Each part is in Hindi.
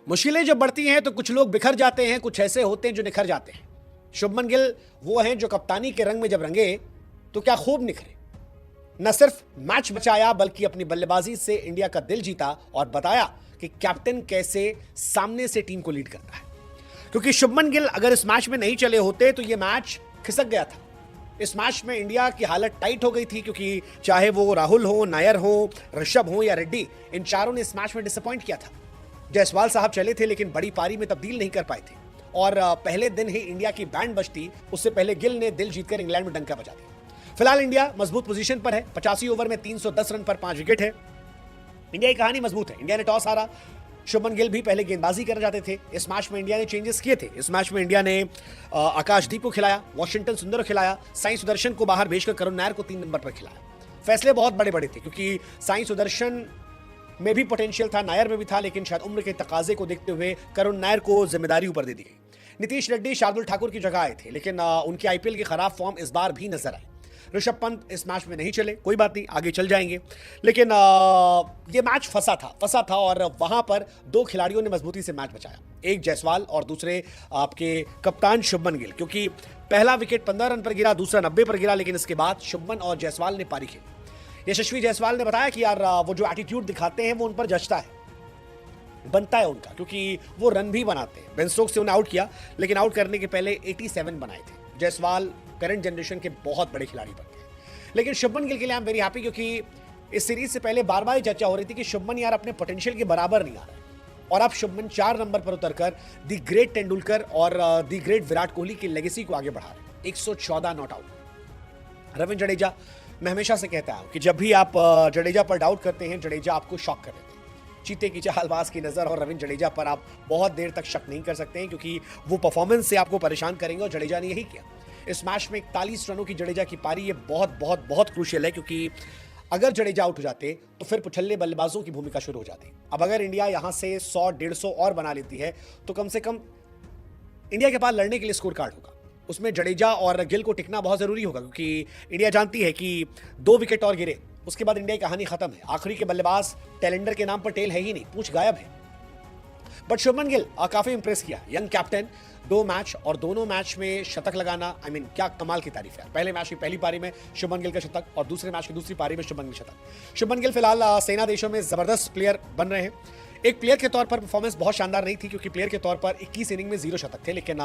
मुश्किलें जब बढ़ती हैं तो कुछ लोग बिखर जाते हैं, कुछ ऐसे होते हैं जो निखर जाते हैं। शुभमन गिल वो हैं जो कप्तानी के रंग में जब रंगे तो क्या खूब निखरे। न सिर्फ मैच बचाया बल्कि अपनी बल्लेबाजी से इंडिया का दिल जीता और बताया कि कैप्टन कैसे सामने से टीम को लीड करता है। क्योंकि शुभमन गिल अगर इस मैच में नहीं चले होते तो यह मैच खिसक गया था। इस मैच में इंडिया की हालत टाइट हो गई थी, क्योंकि चाहे वो राहुल हो, नायर हो, ऋषभ हो या रेड्डी, इन चारों ने इस मैच में डिसअपॉइंट किया था। जायसवाल साहब चले थे लेकिन बड़ी पारी में तब्दील नहीं कर पाए थे और पहले दिन ही इंडिया की बैंड बजती उससे पहले गिल ने दिल जीतकर इंग्लैंड में डंका बजा दिया। फिलहाल इंडिया मजबूत पोजीशन पर है। 85 ओवर में 310 रन पर 5 विकेट है। इंडिया की कहानी मजबूत है। इंडिया ने टॉस हारा। शुभमन गिल भी पहले गेंदबाजी करना चाहते थे। इस मैच में इंडिया ने चेंजेस किए थे। इस मैच में इंडिया ने आकाशदीप को खिलाया, वॉशिंगटन सुंदर को खिलाया, साई सुदर्शन को बाहर भेजकर करुण नायर को 3 नंबर पर खिलाया। फैसले बहुत बड़े बड़े थे क्योंकि साई सुदर्शन में भी पोटेंशियल था, नायर में भी था, लेकिन शायद उम्र के तकाजे को देखते हुए करुण नायर को जिम्मेदारी ऊपर दे दी गई। नीतीश रेड्डी शार्दुल ठाकुर की जगह आए थे, लेकिन उनकी आईपीएल की खराब फॉर्म इस बार भी नजर आई। ऋषभ पंत इस मैच में नहीं चले, कोई बात नहीं, आगे चल जाएंगे। लेकिन ये मैच फंसा था और वहां पर 2 खिलाड़ियों ने मजबूती से मैच बचाया, एक जायसवाल और दूसरे आपके कप्तान शुभमन गिल। क्योंकि पहला विकेट 15 रन पर गिरा, दूसरा 90 पर गिरा, लेकिन इसके बाद शुभमन और जायसवाल ने पारी खेली। यशस्वी जायसवाल ने बताया कि यार वो जो एटीट्यूड दिखाते हैं वो उन पर जचता है, बनता है उनका, क्योंकि वो रन भी बनाते हैं। बेन स्टोक्स से उन्हें आउट किया, लेकिन आउट करने के पहले 87 बनाए थे। जायसवाल करंट जनरेशन के बहुत बड़े खिलाड़ी बनते हैं। लेकिन शुभमन गिल के लिए आई एम वेरी हैप्पी, क्योंकि इस सीरीज से पहले बार बार चर्चा हो रही थी कि शुभमन यार अपने पोटेंशियल के बराबर नहीं आ रहा है, और अब शुभमन 4 नंबर पर उतरकर दी ग्रेट तेंदुलकर और दी ग्रेट विराट कोहली की लेगेसी को आगे बढ़ा रहे हैं। 114 नॉट आउट। रविंद्र जडेजा, मैं हमेशा से कहता हूं कि जब भी आप जडेजा पर डाउट करते हैं, जडेजा आपको शॉक कर देते हैं। चीते की चालबाज की नजर और रविंद्र जडेजा पर आप बहुत देर तक शक नहीं कर सकते हैं, क्योंकि वो परफॉर्मेंस से आपको परेशान करेंगे और जडेजा ने यही किया। इस मैच में 41 रनों की जडेजा की पारी, ये बहुत बहुत बहुत क्रूशियल है, क्योंकि अगर जडेजा आउट हो जाते तो फिर पुछल्ले बल्लेबाजों की भूमिका शुरू हो जाती। अब अगर इंडिया यहां से 100-150 और बना लेती है तो कम से कम इंडिया के पास लड़ने के लिए स्कोर कार्ड होगा। उसमें जडेजा और गिल को टिकना बहुत जरूरी होगा, क्योंकि इंडिया जानती है कि 2 विकेट और गिरे उसके बाद इंडिया की कहानी खत्म है। आखिरी के बल्लेबाज टेलेंडर के नाम पर टेल है ही नहीं, पूछ गायब है। बट शुभमन गिल काफी इंप्रेस किया। यंग कैप्टन, 2 मैच और दोनों मैच में शतक लगाना, आई मीन क्या कमाल की तारीफ है। पहले मैच की पहली पारी में शुभमन गिल का शतक और दूसरे मैच की दूसरी पारी में शुभमन गिल शतक। शुभमन गिल फिलहाल सेना देशों में जबरदस्त प्लेयर बन रहे हैं। एक प्लेयर के तौर पर परफॉर्मेंस बहुत शानदार नहीं थी, क्योंकि प्लेयर के तौर पर 21 इनिंग में 0 शतक थे, लेकिन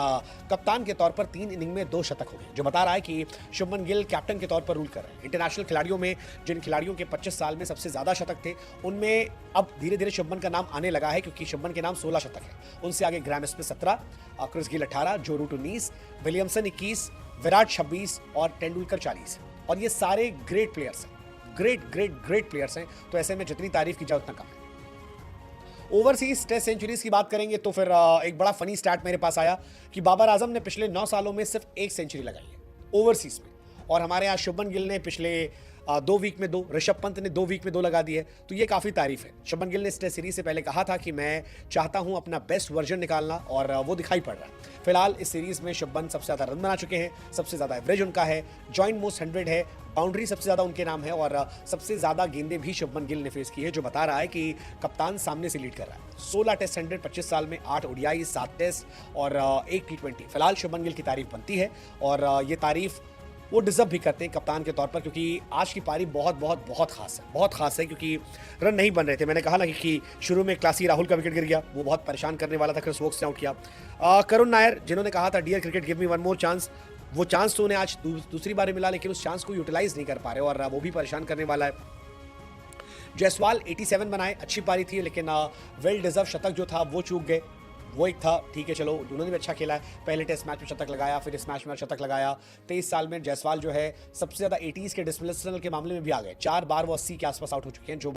कप्तान के तौर पर 3 इनिंग में 2 शतक हो गए, जो बता रहा है कि शुभमन गिल कैप्टन के तौर पर रूल कर रहे हैं। इंटरनेशनल खिलाड़ियों में जिन खिलाड़ियों के 25 साल में सबसे ज्यादा शतक थे, उनमें अब धीरे धीरे शुभमन का नाम आने लगा है, क्योंकि शुभमन के नाम 16 शतक है। उनसे आगे ग्राम स्मिथ 17, क्रिस गिल 18, जो रूट 19, विलियमसन 21, विराट 26 और तेंदुलकर 40। और ये सारे ग्रेट प्लेयर्स हैं, ग्रेट प्लेयर्स हैं। तो ऐसे में जितनी तारीफ की जाए उतना कम है। ओवरसीज टेस्ट सेंचुरीज की बात करेंगे तो फिर एक बड़ा फनी स्टैट मेरे पास आया कि बाबर आजम ने पिछले 9 सालों में सिर्फ 1 सेंचुरी लगाई है ओवरसीज में, और हमारे यहाँ शुभमन गिल ने पिछले 2 वीक में 2, ऋषभ पंत ने 2 वीक में 2 लगा दिए। तो ये काफी तारीफ है। शुभमन गिल ने इस टेस्ट सीरीज से पहले कहा था कि मैं चाहता हूं अपना बेस्ट वर्जन निकालना, और वो दिखाई पड़ रहा है। फिलहाल इस सीरीज में शुभमन सबसे ज्यादा रन बना चुके हैं, सबसे ज्यादा एवरेज उनका है, जॉइंट मोस्ट 100 है, बाउंड्री सबसे ज्यादा उनके नाम है, और सबसे ज्यादा गेंदें भी शुभमन गिल ने फेस की है, जो बता रहा है कि कप्तान सामने से लीड कर रहा है। 16 टेस्ट 100 25 साल में, 8 ओडीआई, 7 टेस्ट और 1 T20। फिलहाल शुभमन गिल की तारीफ बनती है, और ये तारीफ वो डिजर्व भी करते हैं कप्तान के तौर पर, क्योंकि आज की पारी बहुत खास है, क्योंकि रन नहीं बन रहे थे। मैंने कहा ना कि शुरू में क्लासी राहुल का विकेट गिर गया, वो बहुत परेशान करने वाला था, क्रिस वोक्स ने आउट किया। करुण नायर, जिन्होंने कहा था dear cricket give me one more chance, वो चांस तो उन्हें आज दूसरी बार मिला, लेकिन उस चांस को यूटिलाइज नहीं कर पा रहे, और वो भी परेशान करने वाला है। जायसवाल 87 बनाए, अच्छी पारी थी, लेकिन वेल डिजर्व शतक जो था वो चूक गए। वो एक था, ठीक है चलो, उन्होंने भी अच्छा खेला है। पहले टेस्ट मैच में शतक लगाया, फिर इस मैच में शतक लगाया। 23 साल में जायसवाल जो है सबसे ज्यादा 80s के डिसमिसल के मामले में भी आ गए। 4 बार वो 80 के आसपास आउट हो चुके हैं, जो